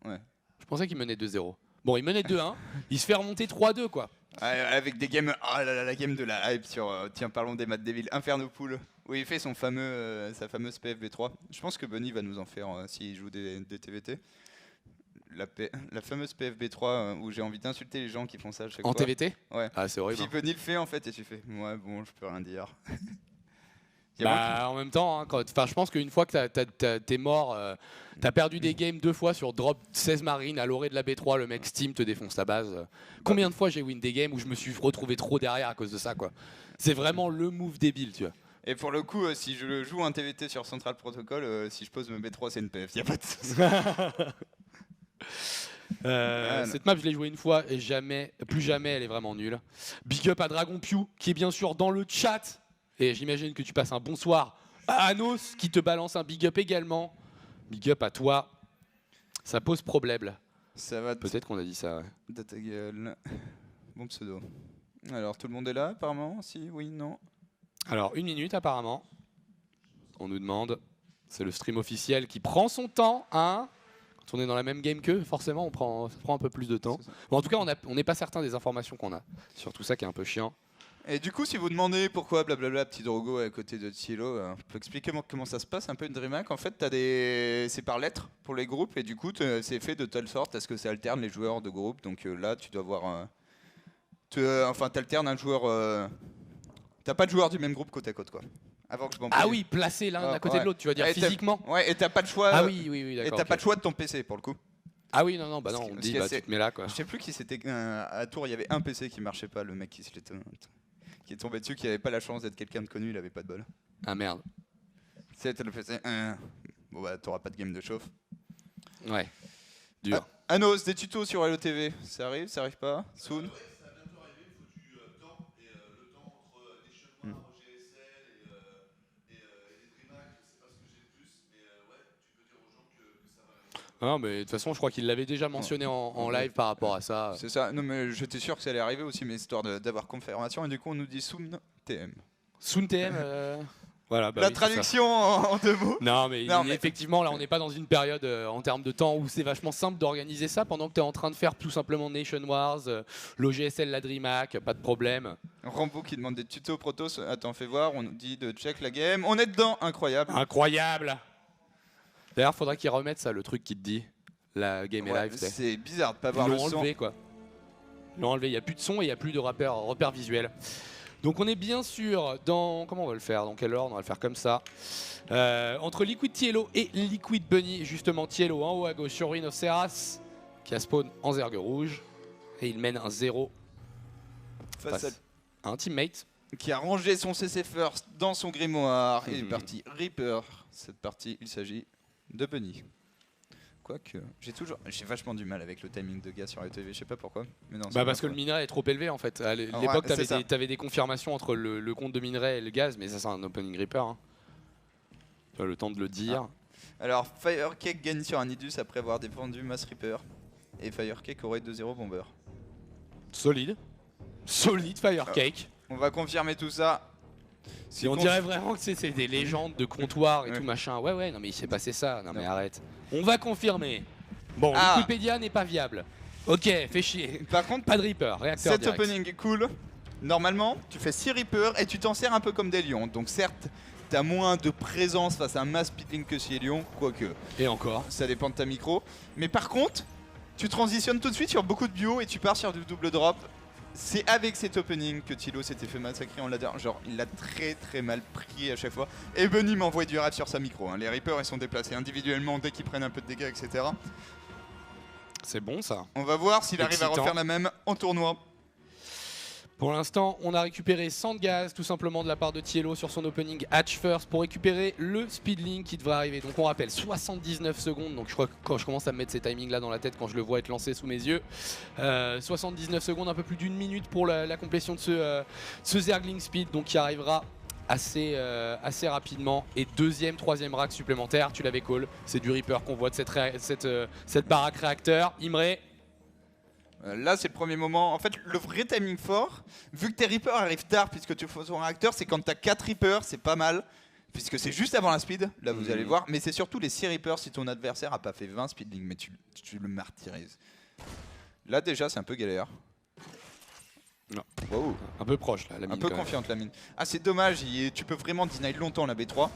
Ouais. Je pensais qu'il menait 2-0. Bon, il menait 2-1. Il se fait remonter 3-2, quoi. Avec des games... Ah là là, la game de la hype sur... tiens, parlons des Mad Devil. Inferno Pool, où il fait sa fameuse PFB3. Je pense que Bunny va nous en faire s'il joue des TVT. La fameuse PFB3 où j'ai envie d'insulter les gens qui font ça à chaque fois. En TVT? Ouais. Ah, c'est horrible. Puis Bunny le fait en fait, et tu fais... Ouais, bon, je peux rien dire. En même temps, hein, je pense qu'une fois que t'es mort, t'as perdu des games 2 fois sur drop 16 marines à l'orée de la B3, le mec Steam te défonce ta base. Combien de fois j'ai win des games où je me suis retrouvé trop derrière à cause de ça, quoi. C'est vraiment le move débile, tu vois. Et pour le coup, si je joue un TVT sur Central Protocol, si je pose me B3, c'est une PF, y a pas de souci. Cette map je l'ai jouée une fois et plus jamais elle est vraiment nulle. Big up à Dragon Pew qui est bien sûr dans le chat. Et j'imagine que tu passes un bonsoir à Anos qui te balance un big up également. Big up à toi. Ça pose problème. Ça va. Peut-être qu'on a dit ça, ouais. De ta gueule. Bon pseudo. Alors tout le monde est là apparemment? Si, oui, non. Alors 1 minute apparemment. On nous demande. C'est le stream officiel qui prend son temps, hein. Quand on est dans la même game qu'eux, forcément ça prend un peu plus de temps. Bon, en tout cas, on n'est pas certain des informations qu'on a. Sur tout ça qui est un peu chiant. Et du coup, si vous demandez pourquoi blablabla petit Drogo à côté de Thielo, on peut expliquer comment ça se passe un peu une DreamHack. En fait, c'est par lettres pour les groupes et du coup, c'est fait de telle sorte à ce que ça alterne les joueurs de groupe. Donc là, tu dois avoir, t'alternes un joueur. T'as pas de joueurs du même groupe côte à côte, quoi. Avant que je Ah oui, placés l'un à côté de l'autre, tu vas dire physiquement. Ouais, et t'as pas de choix. Ah oui, d'accord. Et t'as pas de choix de ton PC pour le coup. Ah oui, non, on dit, tu te mets là, quoi. Je sais plus qui c'était. À Tours, il y avait un PC qui marchait pas, le mec qui est tombé dessus, qui avait pas la chance d'être quelqu'un de connu, il avait pas de bol. Ah merde. C'était le PC. Bon bah, t'auras pas de game de chauffe. Ouais. Dur. Anos, des tutos sur LOTV, ça arrive pas? Soon? Non, mais de toute façon, je crois qu'il l'avait déjà mentionné en live par rapport à ça. C'est ça. Non, mais j'étais sûr que ça allait arriver aussi, mais histoire d'avoir confirmation. Et du coup, on nous dit Soon TM. Soon TM. Voilà, bah la oui, traduction en 2 mots. Non, mais effectivement, là, on n'est pas dans une période en termes de temps où c'est vachement simple d'organiser ça pendant que tu es en train de faire tout simplement Nation Wars, l'OGSL, la DreamHack, pas de problème. Rambo qui demande des tutos Protoss. Attends, fais voir. On nous dit de check la game. On est dedans. Incroyable. Incroyable. D'ailleurs, faudrait qu'ils remettent ça, le truc qui te dit la game est live. C'est bizarre de pas voir le son. Ils l'ont enlevé, quoi. Ils l'ont enlevé. Il n'y a plus de son et il n'y a plus de repères visuels. Donc on est bien sûr dans... Comment on va le faire? Dans quel ordre? On va le faire comme ça. Entre Liquid Tiello et Liquid Bunny. Justement, Tiello en haut à gauche sur Rhinoceras, qui a spawn en Zerg rouge. Et il mène un 0 face à un teammate. Qui a rangé son CC First dans son grimoire. Et est parti Reaper. Cette partie, il s'agit de Bunny. Quoique, j'ai vachement du mal avec le timing de gars sur la TV, je sais pas pourquoi. Mais non, parce que le minerai est trop élevé en fait. À l'époque, t'avais des confirmations entre le compte de minerai et le gaz, mais ça c'est un opening Reaper. Hein. Tu as le temps de le dire. Alors, Firecake gagne sur un Nidus après avoir défendu Mass Reaper. Et Firecake aurait 2-0 Bomber. Solide. Solide Firecake. On va confirmer tout ça. Si on dirait vraiment que c'est des légendes de comptoir et tout machin. Ouais, non mais il s'est passé ça. Non mais arrête. On va confirmer. Bon, Wikipédia n'est pas viable. Ok, fais chier. Par contre, pas de Reaper, réacteur cet direct. opening est cool. Normalement, tu fais 6 Reaper et tu t'en sers un peu comme des lions. Donc certes, t'as moins de présence face à un mass speedling que si les lions, quoique. Et encore. Ça dépend de ta micro. Mais par contre, tu transitionnes tout de suite sur beaucoup de bio et tu pars sur du double drop. C'est avec cet opening que Tilo s'était fait massacrer en ladder. Genre, il l'a très mal pris à chaque fois. Et Bunny m'envoie du rap sur sa micro. Hein. Les Reapers, ils sont déplacés individuellement dès qu'ils prennent un peu de dégâts, etc. C'est bon ça. On va voir s'il arrive à refaire la même en tournoi. Pour l'instant, on a récupéré 100 de gaz tout simplement de la part de Tiello sur son opening Hatch First pour récupérer le speedlink qui devrait arriver. Donc on rappelle 79 secondes, donc je crois que quand je commence à me mettre ces timings là dans la tête quand je le vois être lancé sous mes yeux. 79 secondes, un peu plus d'une minute pour la complétion de ce Zergling Speed, donc qui arrivera assez rapidement. Et deuxième, troisième rack supplémentaire, tu l'avais call, c'est du Reaper qu'on voit de cette baraque réacteur. Imre. Là c'est le premier moment, en fait le vrai timing fort, vu que tes Reapers arrivent tard puisque tu fais ton réacteur, c'est quand t'as 4 Reapers, c'est pas mal, puisque c'est juste avant la speed, là vous allez voir, mais c'est surtout les 6 Reapers si ton adversaire a pas fait 20 speedling, mais tu le martyrises. Là déjà c'est un peu galère. Non. Wow. Un peu proche là, la mine. Un peu confiante la mine. Ah c'est dommage, tu peux vraiment deny longtemps la B3.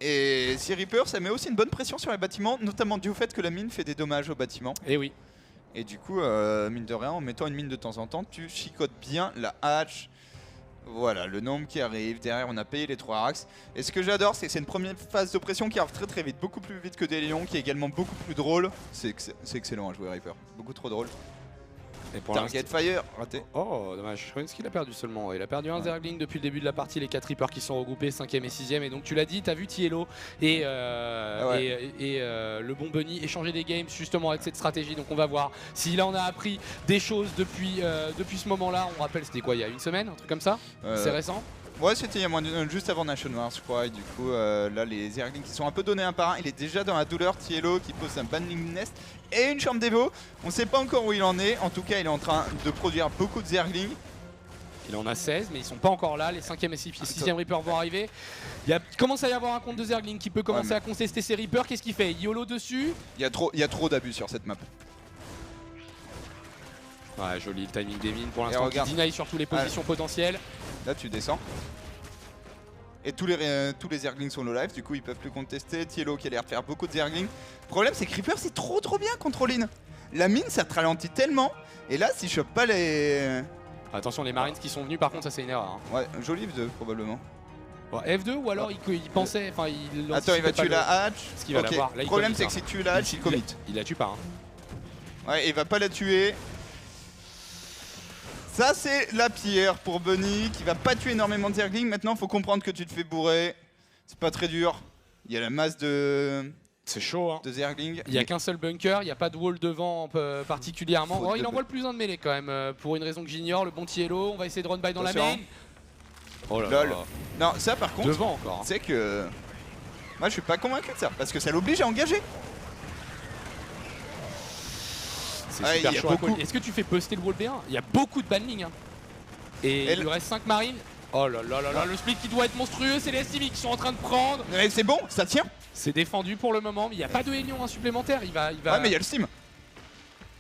Et 6 Reapers ça met aussi une bonne pression sur les bâtiments, notamment dû au fait que la mine fait des dommages aux bâtiments. Et oui. Et du coup, mine de rien, en mettant une mine de temps en temps, tu chicotes bien la hatch. Voilà, le nombre qui arrive. Derrière, on a payé les 3 racks. Et ce que j'adore, c'est que c'est une première phase d'oppression qui arrive très vite, beaucoup plus vite que des lions, qui est également beaucoup plus drôle. C'est excellent à jouer Reaper, beaucoup trop drôle. Et pour Target Fire, raté. Oh, dommage. Je qu'il a perdu seulement. Il a perdu un Zergling depuis le début de la partie. Les 4 Reapers qui sont regroupés, 5ème et 6ème. Et donc, tu l'as dit, t'as vu Tiello et le bon Bunny échanger des games justement avec cette stratégie. Donc, on va voir s'il en a appris des choses depuis ce moment-là. On rappelle, c'était quoi, il y a une semaine, un truc comme ça? C'est récent? Ouais, c'était juste avant Nation Wars, je crois. Et du coup, là, les Zerglings qui sont un peu donnés un par un. Il est déjà dans la douleur. Tiello qui pose un Banning Nest et une chambre d'Evo. On sait pas encore où il en est. En tout cas, il est en train de produire beaucoup de Zerglings. Il en a 16, mais ils sont pas encore là. Les 5ème et 6ème Reapers vont arriver. Il commence à y avoir un compte de Zergling qui peut commencer à contester ses Reapers. Qu'est-ce qu'il fait? YOLO dessus. Il y a trop d'abus sur cette map. Ouais, joli le timing des mines pour l'instant. Qui deny sur toutes les positions potentielles. Là, tu descends. Et tous les Zerglings sont low life, du coup ils peuvent plus contester. Tiello qui a l'air de faire beaucoup de Zerglings. Le problème c'est que Reaper c'est trop bien contre all-in. La mine ça te ralentit tellement. Et là s'il chope pas les... Attention les Marines qui sont venus par contre ça c'est une erreur. Hein. Ouais, joli F2 probablement. Bon, F2 ou alors il pensait... Attends il va tuer la hatch. Ce qu'il va l'avoir. Le problème c'est que si tu tues la hatch il commit. Il la tue pas. Hein. Ouais il va pas la tuer. Ça c'est la pierre pour Bunny qui va pas tuer énormément de Zerglings. Maintenant faut comprendre que tu te fais bourrer. C'est pas très dur. Il y a la masse de... C'est chaud hein. De Zerglings. Il n'y a qu'un seul bunker, il n'y a pas de wall devant particulièrement. Oh, il envoie le plus un de mêlée quand même pour une raison que j'ignore. Le bon Tiello, on va essayer de run by dans la main. Oh là là. Non ça par contre, devant encore. C'est que... Moi je suis pas convaincu de ça parce que ça l'oblige à engager. c'est Ouais, super il y a chaud à beaucoup. call. Est-ce que tu fais poster le wall B1? Il y a beaucoup de banning. Hein. Et il lui reste 5 marines. Oh là là là là, le split qui doit être monstrueux, c'est les STV qui sont en train de prendre. Mais c'est bon, ça tient. C'est défendu pour le moment, mais il n'y a pas de Hélion supplémentaire. Il va... Ouais, mais il y a le steam.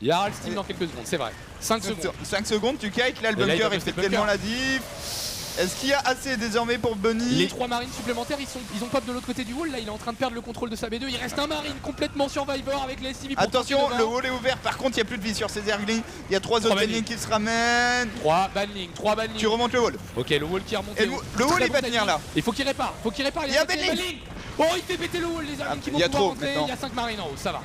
Il y aura le steam dans quelques secondes, c'est vrai. 5 secondes. 5 secondes, tu kikes. Là, le Et là, il bunker, va il fait poster le tellement bunker. la diff. Est-ce qu'il y a assez désormais pour Bunny? Les 3 marines supplémentaires, ils ont pop de l'autre côté du wall. Là, il est en train de perdre le contrôle de sa B2. Il reste un marine complètement survivor avec les STV. Attention, le wall est ouvert. Par contre, il n'y a plus de vie sur ces Zerglings. Il y a 3 autres banlings qui se ramènent. 3 banlings, 3 banlings. Tu remontes le wall. Ok, le wall qui est remonté. Et le wall, il va tenir là. Il faut qu'il répare, il y a pété les banling. banlings. Oh, il fait péter le wall, les Zerglings qui vont il y a pouvoir trop, rentrer. maintenant. Il y a 5 marines en haut, ça va.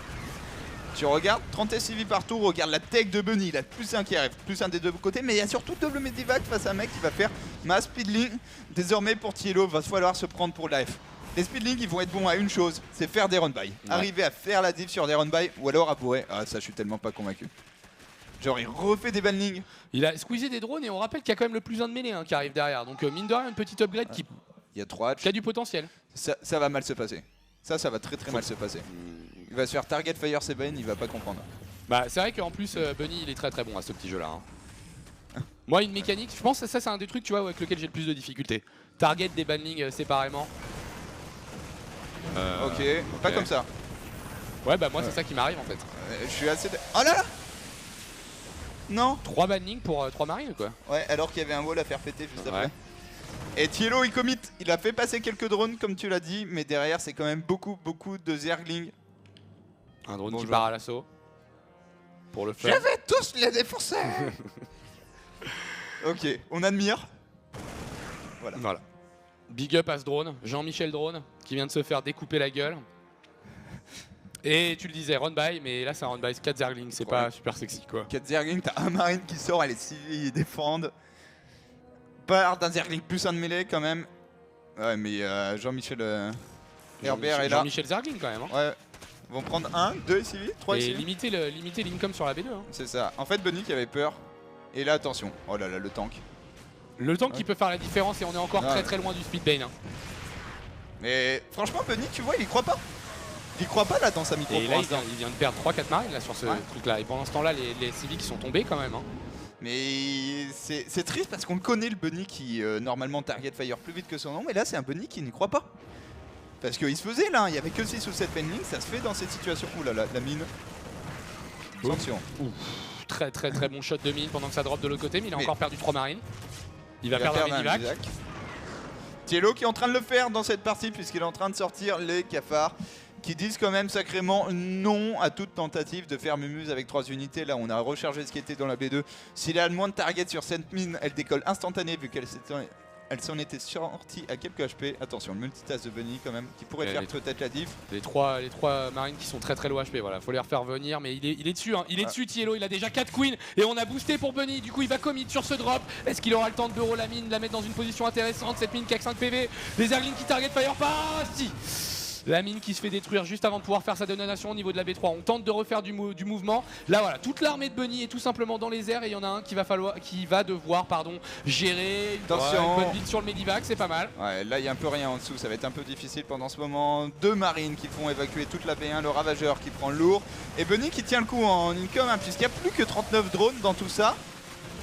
Tu regardes, 30 SCV partout, regarde la tech de Bunny, il a plus un qui arrive, plus un des deux côtés, mais il y a surtout double medivac face à un mec qui va faire ma speedling. Désormais pour Tielo, va falloir se prendre pour life. Les speedlings, ils vont être bons à une chose, c'est faire des run-by. Arriver à faire la div sur des run-by ou alors à bourrer. Ah, ça, je suis tellement pas convaincu. Genre, il refait des banlings. Il a squeezé des drones et on rappelle qu'il y a quand même le plus 1 de mêlée hein, qui arrive derrière. Donc mine de rien, une petite upgrade qui Il y a 3 a du potentiel. Ça va mal se passer. Ça va très très mal se passer. Il va se faire target fire Sebane, il va pas comprendre. Bah c'est vrai qu'en plus Bunny il est très très bon à ce petit jeu là. Hein. Moi une mécanique, je pense que ça c'est un des trucs tu vois avec lequel j'ai le plus de difficultés. Target des banlings séparément. Ok, pas comme ça. Ouais bah moi c'est ça qui m'arrive en fait. Je suis assez... Oh là là. Non. 3 banlings pour 3 marines quoi. Ouais, alors qu'il y avait un wall à faire péter juste après. Ouais. Et Tielo il commit, il a fait passer quelques drones comme tu l'as dit, mais derrière c'est quand même beaucoup de Zerglings. Un drone Bonjour. qui part à l'assaut. Pour le fun. Je vais tous les défoncer. Ok, on admire. Voilà. Big up à ce drone, Jean-Michel Drone, qui vient de se faire découper la gueule. Et tu le disais, run by, mais là c'est un run by 4 Zerglings, c'est pas super sexy quoi. 4 Zerglings, t'as un marine qui sort, elle est civile, ils défendent. Part d'un Zergling plus un de mêlée quand même. Ouais, mais Jean-Michel Herbert est là. Jean-Michel Zergling quand même. Hein. Ouais. Ils vont prendre 1, 2 SCV, 3 Et SCV. limiter l'income sur la B2. Hein. C'est ça. En fait, Bunny qui avait peur. Et là, attention. Oh là là, le tank. Le tank qui peut faire la différence et on est encore Ouais. très loin du speedbane. Hein. Mais franchement, Bunny, tu vois, il y croit pas. Il y croit pas là dans sa micro. Et là, il vient de perdre 3-4 marines là, sur ce truc là. Et pendant ce temps là, les civils qui sont tombés quand même. Hein. Mais c'est triste parce qu'on le connaît, le Bunny qui normalement target fire plus vite que son nom. Mais là, c'est un Bunny qui n'y croit pas. Parce qu'il se faisait là, il y avait que 6 ou 7 penlings, ça se fait dans cette situation. Ouh là là, la mine. Attention. Très bon shot de mine pendant que ça drop de l'autre côté, mais il a encore perdu 3 marines. Il va perdre un medivac. Tielo qui est en train de le faire dans cette partie puisqu'il est en train de sortir les cafards qui disent quand même sacrément non à toute tentative de faire Mumuse avec 3 unités. Là on a rechargé ce qui était dans la B2. S'il a le moins de target sur cette mine, elle décolle instantanée vu qu'elle s'en était sortie à quelques HP. Attention, le multitask de Bunny quand même qui pourrait faire peut-être la diff. Les trois marines qui sont très low HP, voilà, faut les refaire venir, mais il est dessus, hein. Il est dessus Tielo, il a déjà 4 queens et on a boosté pour Bunny, du coup il va commit sur ce drop. Est-ce qu'il aura le temps de bureau la mine, de la mettre dans une position intéressante, cette mine qui a que 5 PV, les Zerglings qui target fire pas, si. La mine qui se fait détruire juste avant de pouvoir faire sa détonation au niveau de la B3. On tente de refaire du mouvement. Là voilà, toute l'armée de Bunny est tout simplement dans les airs et il y en a un qui va devoir gérer une bonne build sur le medivac, c'est pas mal. Ouais, là il y a un peu rien en dessous, ça va être un peu difficile pendant ce moment. 2 marines qui font évacuer toute la B1, le ravageur qui prend lourd. Et Bunny qui tient le coup en income hein, puisqu'il n'y a plus que 39 drones dans tout ça.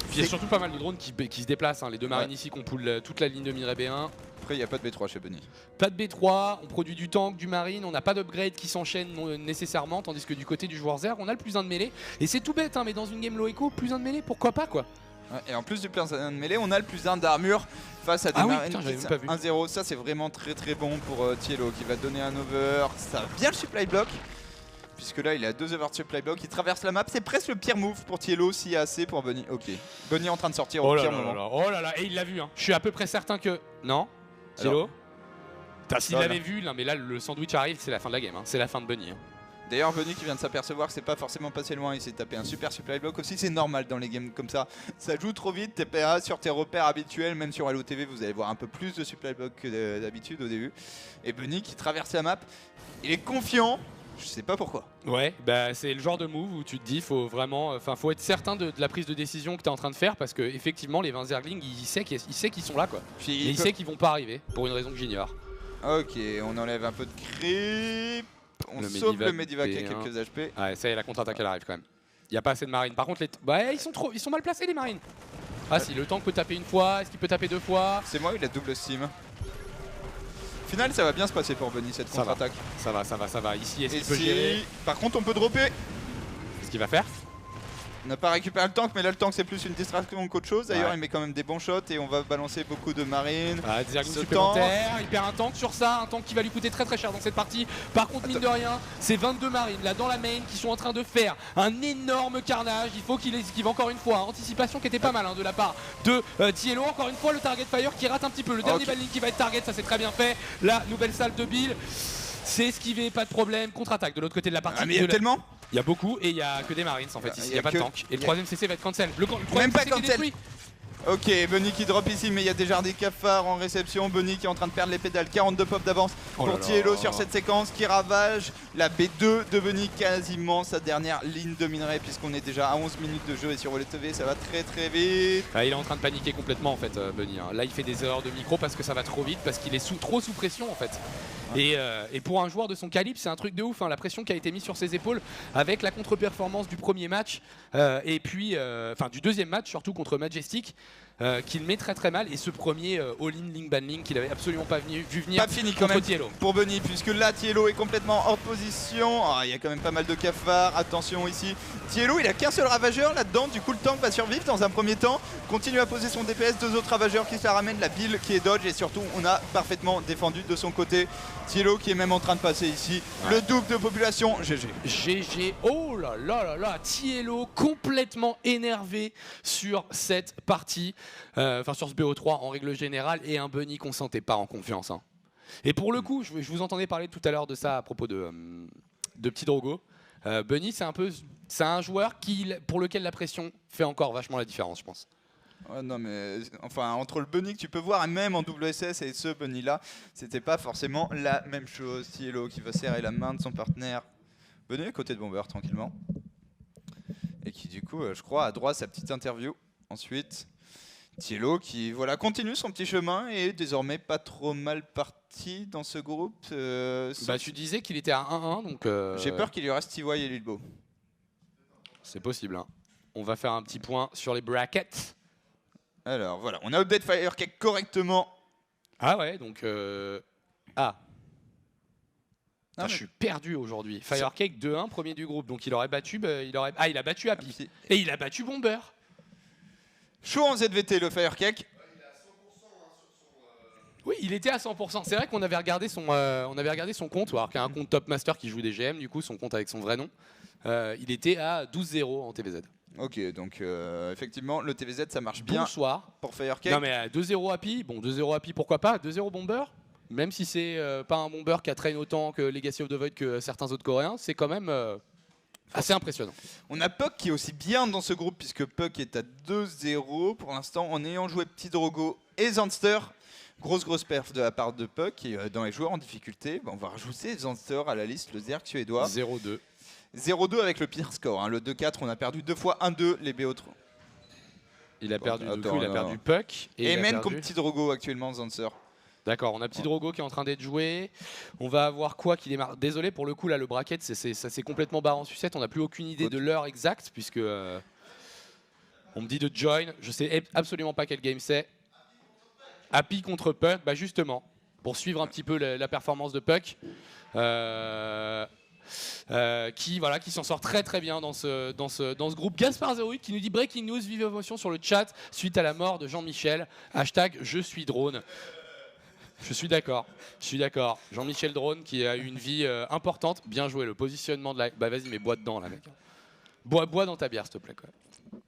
Puis il y a surtout pas mal de drones qui se déplacent. Hein. Les 2 marines ici qu'on pull toute la ligne de minerai B1. Après il n'y a pas de B3 chez Bunny. Pas de B3, on produit du tank, du marine, on n'a pas d'upgrade qui s'enchaîne nécessairement, tandis que du côté du joueur Zer, on a le plus 1 de mêlée. Et c'est tout bête, hein, mais dans une game low echo, plus 1 de mêlée, pourquoi pas quoi. Ouais, et en plus du plus 1 de mêlée, on a le plus 1 d'armure face à des marines. Putain, j'avais même pas vu. 1-0, ça c'est vraiment très bon pour Tielo qui va donner un over. Ça va bien le supply block. Puisque là il a 2 over de supply block, il traverse la map, c'est presque le pire move pour Tielo s'il y a assez pour Bunny. Ok, Bunny est en train de sortir au pire moment. Oh là là, et il l'a vu, hein. Je suis à peu près certain que... Non Tielo s'il l'avait vu, non mais là le sandwich arrive, c'est la fin de la game, hein. C'est la fin de Bunny. Hein. D'ailleurs Bunny qui vient de s'apercevoir que c'est pas forcément passé loin, il s'est tapé un super supply block aussi, c'est normal dans les games comme ça. Ça joue trop vite, TPA sur tes repères habituels, même sur LOTV vous allez voir un peu plus de supply block que d'habitude au début. Et Bunny qui traverse la map, il est confiant, je sais pas pourquoi. Ouais, bah c'est le genre de move où tu te dis faut vraiment, faut être certain de la prise de décision que tu es en train de faire parce que effectivement les 20 Zerglings, il sait qu'ils sont là quoi. Puis, et il sait qu'ils vont pas arriver pour une raison que j'ignore. Ok, on enlève un peu de creep, on sauve le medivac à quelques HP. Ouais, ça y est, la contre-attaque elle arrive quand même. Il n'y a pas assez de marines. Par contre, ils sont mal placés les marines. Ah si, le tank peut taper une fois, est-ce qu'il peut taper 2 fois? C'est moi, il a double steam. Au final, ça va bien se passer pour Bunny cette contre-attaque. Ça va. Ici, est-ce qu'il peut Ici, gérer? par contre, on peut dropper. Qu'est-ce qu'il va faire? On n'a pas récupéré le tank, mais là le tank c'est plus une distraction qu'autre chose. D'ailleurs, Ouais. il met quand même des bons shots et on va balancer beaucoup de marines. Ah, des arguments Ce supplémentaires, il perd un tank sur ça, un tank qui va lui coûter très cher dans cette partie. Par contre, mine de rien, c'est 22 marines là dans la main qui sont en train de faire un énorme carnage. Il faut qu'il esquive encore une fois. Anticipation qui était pas mal de la part de Tiello. Encore une fois, le target fire qui rate un petit peu. Le dernier balling qui va être target, ça c'est très bien fait. La nouvelle salle de Bill, c'est esquivé, pas de problème. Contre-attaque de l'autre côté de la partie. Ah, mais il y a tellement. Il y a beaucoup et il y a que des marines en fait ici, il n'y a pas de tank. Et le troisième CC va être cancel. Le troisième Même pas CC qui est cancel. détruit. Ok, Bunny qui drop ici, mais il y a déjà des cafards en réception. Bunny qui est en train de perdre les pédales. 42 pop d'avance pour Tiello sur cette séquence qui ravage la B2 de Bunny, quasiment sa dernière ligne de minerai, puisqu'on est déjà à 11 minutes de jeu et sur Volley TV, ça va très vite. Ah, il est en train de paniquer complètement en fait, Bunny. Là, il fait des erreurs de micro parce que ça va trop vite, parce qu'il est trop sous pression en fait. Et pour un joueur de son calibre, c'est un truc de ouf, la pression qui a été mise sur ses épaules avec la contre-performance du premier match et puis du deuxième match surtout contre Majestic. Qu'il met très mal, et ce premier all-in Ling Ban Ling qu'il avait absolument pas vu venir. Pas fini quand même Tiello. pour Bunny, puisque là Tiello est complètement hors position. Il y a quand même pas mal de cafards, attention ici. Tiello il a qu'un seul ravageur là-dedans, du coup le tank va survivre dans un premier temps. Continue à poser son DPS, 2 autres ravageurs qui se la ramènent, la Bill qui est dodge, et surtout on a parfaitement défendu de son côté. Tiello qui est même en train de passer ici, le double de population, GG. GG, oh là, Tiello complètement énervé sur cette partie, sur ce BO3 en règle générale, et un Bunny qu'on sentait pas en confiance. Et pour le coup, je vous entendais parler tout à l'heure de ça à propos de Petit Drogo. Bunny, c'est un joueur pour lequel la pression fait encore vachement la différence, je pense. Ouais, non mais enfin entre le Bunny que tu peux voir et même en WSS et ce Bunny là, c'était pas forcément la même chose. Tiello qui va serrer la main de son partenaire. Bunny à côté de Bomber tranquillement. Et qui du coup je crois a droit à sa petite interview. Ensuite Tiello qui voilà continue son petit chemin et est désormais pas trop mal parti dans ce groupe. Tu disais qu'il était à 1-1 donc j'ai peur qu'il y reste TY et Lilbo. C'est possible. On va faire un petit point sur les brackets. Alors voilà, on a update Firecake correctement. Ah ouais, donc je suis perdu aujourd'hui. Firecake 2-1, premier du groupe, donc il aurait battu, il a battu Happy. Et il a battu Bomber. Chaud en ZVT le Firecake. Oui, il était à 100%. C'est vrai qu'on avait regardé son compte, alors qu'il y a un compte Top Master qui joue des GM, du coup son compte avec son vrai nom. Il était à 12-0 en TVZ. Ok, donc effectivement, le TVZ ça marche bien. Bonsoir. Pour Firecake. Non mais 2-0 Happy, bon 2-0 Happy pourquoi pas, 2-0 Bomber, même si c'est pas un Bomber qui a traîné autant que Legacy of the Void que certains autres coréens, c'est quand même assez impressionnant. On a Puck qui est aussi bien dans ce groupe puisque Puck est à 2-0 pour l'instant en ayant joué Petit Drogo et Zanster. Grosse perf de la part de Puck et dans les joueurs en difficulté, on va rajouter Zanster à la liste, le Zerg suédois. 0-2. 0-2 avec le pire score, le 2-4, on a perdu 2 fois 1-2 les BO3. Il a perdu, il a perdu Puck. Et même comme Petit Drogo actuellement, Zanster. D'accord, on a Petit Drogo qui est en train d'être joué. On va avoir quoi qui démarre. Désolé pour le coup, là, le bracket, ça c'est complètement barre en sucette. On n'a plus aucune idée de l'heure exacte, puisque on me dit de join. Je sais absolument pas quel game c'est. Happy contre Puck, justement, pour suivre un petit peu la performance de Puck. Qui s'en sort très bien dans ce groupe. Gaspard08 qui nous dit breaking news, vive émotion sur le chat suite à la mort de Jean-Michel. Hashtag je suis drone. Je suis d'accord. Jean-Michel Drone qui a eu une vie importante. Bien joué, le positionnement de la... vas-y, mais bois dedans là mec. Bois dans ta bière s'il te plaît.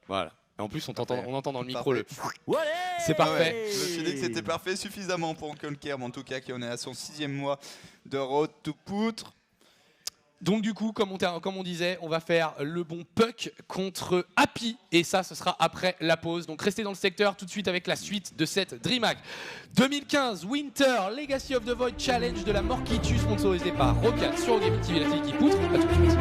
Voilà. Et en plus on entend dans le micro le... C'est parfait. Ouais, je me suis dit que c'était parfait suffisamment pour Conkerm en tout cas, qui en est à son 6e mois de Road to Poutre. Donc du coup, comme on disait, on va faire le bon Puck contre Happy. Et ça, ce sera après la pause. Donc restez dans le secteur tout de suite avec la suite de cette DreamHack 2015 Winter Legacy of the Void Challenge de la mort qui tue, sponsorisé par Rocket sur Gaming TV, la télé qui poutre. À tout de suite.